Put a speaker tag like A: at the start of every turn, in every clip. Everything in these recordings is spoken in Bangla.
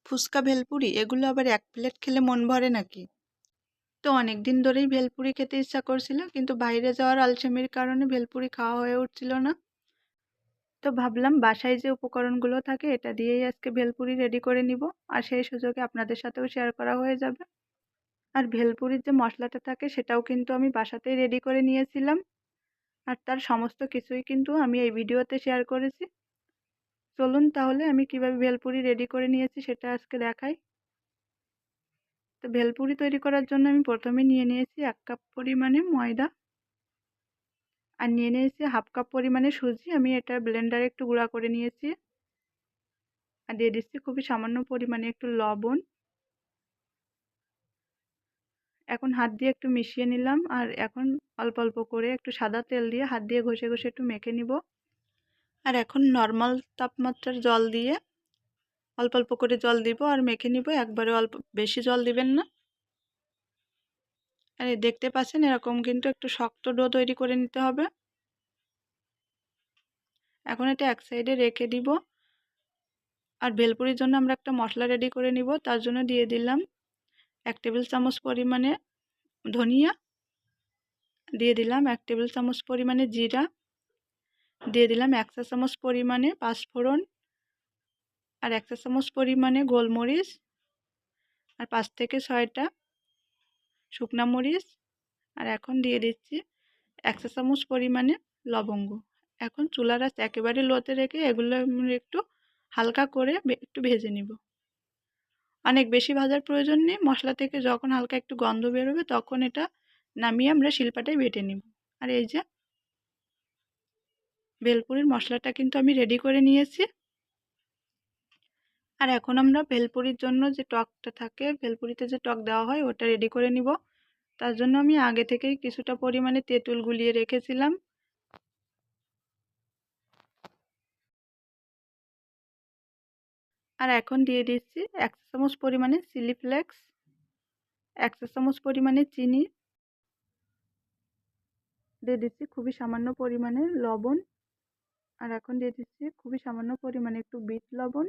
A: ফুচকা, ভেলপুরি এগুলো আবার এক প্লেট খেলে মন ভরে নাকি? তো অনেক দিন ধরেই ভেলপুরি খেতে ইচ্ছা করছিল, কিন্তু বাইরে যাওয়ার আলসেমির কারণে ভেলপুরি খাওয়া হয়ে উঠছিল না। তো ভাবলাম বাসায় যে উপকরণগুলো থাকে এটা দিয়েই আজকে ভেলপুরি রেডি করে নিব, আর সেই সুযোগে আপনাদের সাথেও শেয়ার করা হয়ে যাবে। আর ভেলপুরির যে মশলাটা থাকে সেটাও কিন্তু আমি বাসাতেই রেডি করে নিয়েছিলাম, আর তার সমস্ত কিছুই কিন্তু আমি এই ভিডিওতে শেয়ার করেছি। চলুন তাহলে আমি কিভাবে ভেলপুরি রেডি করে নিয়েছি সেটা আজকে দেখাই। তো ভেলপুরি তৈরি করার জন্য আমি প্রথমে নিয়ে নিয়েছি 1 কাপ পরিমাণে ময়দা, আর নিয়ে নিয়েছি হাফ কাপ পরিমাণে সুজি। আমি এটা ব্লেন্ডারে একটু গুঁড়া করে নিয়েছি। আর দিয়ে দিচ্ছি খুবই সামান্য পরিমাণে একটু লবণ। এখন হাত দিয়ে একটু মিশিয়ে নিলাম, আর এখন অল্প অল্প করে একটু সাদা তেল দিয়ে হাত দিয়ে ঘষে ঘষে একটু মেখে নিব। আর এখন নর্মাল তাপমাত্রার জল দিয়ে অল্প অল্প করে জল দিব আর মেখে নিব, একবারে অল্প বেশি জল দিবেন না। আর এই দেখতে পাচ্ছেন এরকম কিন্তু একটু শক্ত ডো তৈরি করে নিতে হবে। এখন এটা এক সাইডে রেখে দিব। আর ভেলপুরির জন্য আমরা একটা মশলা রেডি করে নিব। তার জন্য দিয়ে দিলাম 1 টেবিল চামচ পরিমাণে ধনিয়া, দিয়ে দিলাম 1 টেবিল চামচ পরিমাণে জিরা, দিয়ে দিলাম 1 চা চামচ পরিমাণে পাঁচফোড়ন, আর 1 চা চামচ পরিমাণে গোলমরিচ, আর 5 থেকে 6টা শুকনা মরিচ। আর এখন দিয়ে দিচ্ছি 1 চা চামচ পরিমাণে লবঙ্গ। এখন চুলার আঁচ একেবারে লোতে রেখে এগুলো একটু হালকা করে একটু ভেজে নিব। অনেক বেশি ভাজার প্রয়োজন নেই। মশলা থেকে যখন হালকা একটু গন্ধ বেরোবে তখন এটা নামিয়ে আমরা শিলপাটায় বেটে নিব। আর এই যে ভেলপুরির মশলাটা কিন্তু আমি রেডি করে নিয়েছি। আর এখন আমরা ভেলপুরির জন্য যে টকটা থাকে, ভেলপুরিতে যে টক দেওয়া হয় ওটা রেডি করে নিব। তার জন্য আমি আগে থেকেই কিছুটা পরিমাণে তেঁতুল গুলিয়ে রেখেছিলাম। আর এখন দিয়ে দিচ্ছি 1 চা চামচ পরিমাণে চিলি ফ্লেক্স, 1 চা চামচ পরিমাণে চিনি, দিয়ে দিচ্ছি খুবই সামান্য পরিমাণে লবণ। আর এখন দিয়ে দিচ্ছি খুবই সামান্য পরিমাণে একটু বিট লবণ।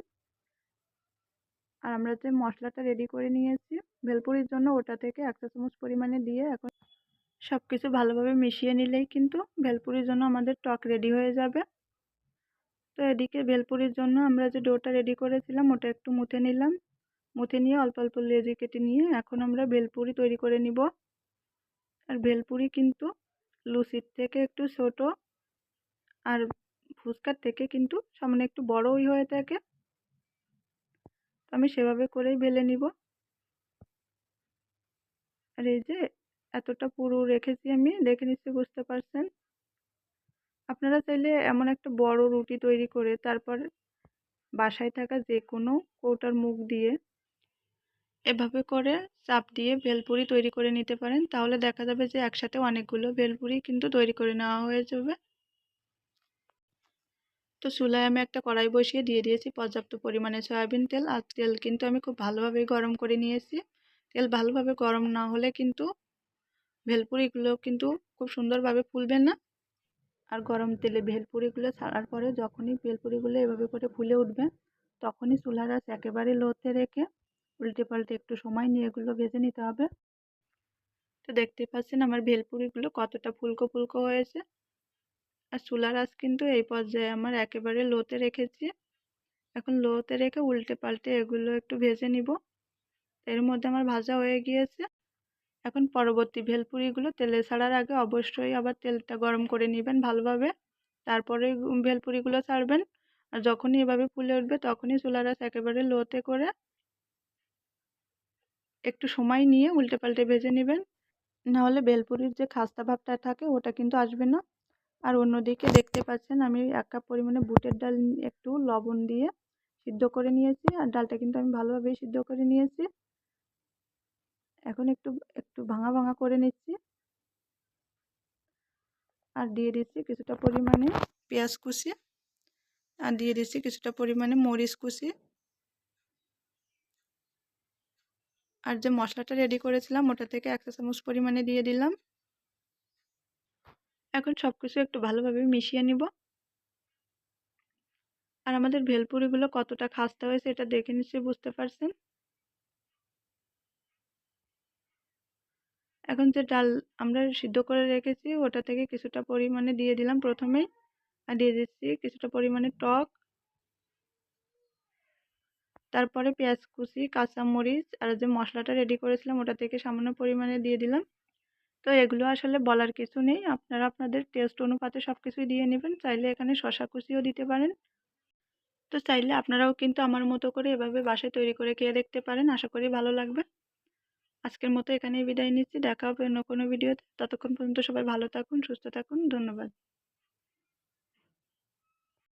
A: আর আমরা যে মশলাটা রেডি করে নিয়েছি ভেলপুরির জন্য ওটা থেকে 1 চা চামচ পরিমাণে দিয়ে এখন সব কিছু ভালোভাবে মিশিয়ে নিলেই কিন্তু ভেলপুরির জন্য আমাদের টক রেডি হয়ে যাবে। তো এদিকে ভেলপুরির জন্য আমরা যে ডোটা রেডি করেছিলাম ওটা একটু মুথে নিলাম। মুথে নিয়ে অল্প অল্প লেচি কেটে নিয়ে এখন আমরা ভেলপুরি তৈরি করে নিব। আর ভেলপুরি কিন্তু লুচির থেকে একটু ছোট, আর ফুচকার থেকে কিন্তু সামান্য একটু বড়ই হয়ে থাকে। আমি সেভাবে করেই বেলে নিব। আর এই যে এতটা পুরো রেখেছি আমি, দেখে নিশ্চয়ই বুঝতে পারছেন। আপনারা চাইলে এমন একটা বড় রুটি তৈরি করে তারপর বাসায় থাকা যে কোনো কৌটার মুখ দিয়ে এভাবে করে চাপ দিয়ে ভেলপুরি তৈরি করে নিতে পারেন। তাহলে দেখা যাবে যে একসাথে অনেকগুলো ভেলপুরি কিন্তু তৈরি করে নেওয়া হয়ে যাবে। তো চুলায় আমি একটা কড়াই বসিয়ে দিয়ে দিয়েছি পর্যাপ্ত পরিমাণে সয়াবিন তেল। আর তেল কিন্তু আমি খুব ভালোভাবে গরম করে নিয়েছি। তেল ভালোভাবে গরম না হলে কিন্তু ভেলপুরিগুলো কিন্তু খুব সুন্দরভাবে ফুলবে না। আর গরম তেলে ভেলপুরিগুলো ছাড়ার পরে যখনই ভেলপুরিগুলো এভাবে করে ফুলে উঠবে তখনই চুলার আঁচ একেবারে লোতে রেখে উল্টে পাল্টে একটু সময় নিয়ে এগুলো ভেজে নিতে হবে। তো দেখতে পাচ্ছেন আমার ভেলপুরিগুলো কতটা ফুলকো ফুলকো হয়েছে। আর চুলার আঁচ কিন্তু এই পর্যায়ে আমার একেবারে লোতে রেখেছি। এখন লোতে রেখে উল্টে পাল্টে এগুলো একটু ভেজে নিব। এর মধ্যে আমার ভাজা হয়ে গিয়েছে। এখন পরবর্তী ভেলপুরিগুলো তেলে ছাড়ার আগে অবশ্যই আবার তেলটা গরম করে নেবেন ভালোভাবে, তারপরে ভেলপুরিগুলো ছাড়বেন। আর যখনই এভাবে ফুলে উঠবে তখনই চুলার আঁচ একেবারে লোতে করে একটু সময় নিয়ে উল্টে পাল্টে ভেজে নেবেন। নাহলে ভেলপুরির যে খাস্তা ভাবটা থাকে ওটা কিন্তু আসবে না। আর অন্যদিকে দেখতে পাচ্ছেন আমি 1 কাপ পরিমাণে বুটের ডাল একটু লবণ দিয়ে সিদ্ধ করে নিয়েছি। আর ডালটা কিন্তু আমি ভালোভাবেই সিদ্ধ করে নিয়েছি। এখন একটু একটু ভাঙা ভাঙা করে নিচ্ছি। আর দিয়ে দিচ্ছি কিছুটা পরিমাণে পেঁয়াজ কুচি, আর দিয়ে দিচ্ছি কিছুটা পরিমাণে মরিচ কুচি। আর যে মশলাটা রেডি করেছিলাম ওটা থেকে 1 চা চামচ পরিমাণে দিয়ে দিলাম। এখন সব কিছু একটু ভালোভাবে মিশিয়ে নিব। আর আমাদের ভেলপুরিগুলো কতটা খাস্তা হয়েছে এটা দেখে নিশ্চয়ই বুঝতে পারছেন। এখন যে ডাল আমরা সিদ্ধ করে রেখেছি ওটা থেকে কিছুটা পরিমাণে দিয়ে দিলাম প্রথমেই, আর দিয়ে দিচ্ছি কিছুটা পরিমাণে টক, তারপরে পেঁয়াজ কুচি, কাঁচামরিচ আর যে মশলাটা রেডি করেছিলাম ওটা থেকে সামান্য পরিমাণে দিয়ে দিলাম। তো এগুলো আসলে বলার কিছু নেই, আপনারা আপনাদের টেস্ট অনুপাতে সব কিছুই দিয়ে নেবেন। চাইলে এখানে শসা কুচিও দিতে পারেন। তো চাইলে আপনারাও কিন্তু আমার মতো করে এভাবে বাসায় তৈরি করে খেয়ে দেখতে পারেন, আশা করি ভালো লাগবে। আজকের মতো এখানেই বিদায় নিচ্ছি, দেখা হবে অন্য কোনো ভিডিওতে। ততক্ষণ পর্যন্ত সবাই ভালো থাকুন, সুস্থ থাকুন, ধন্যবাদ।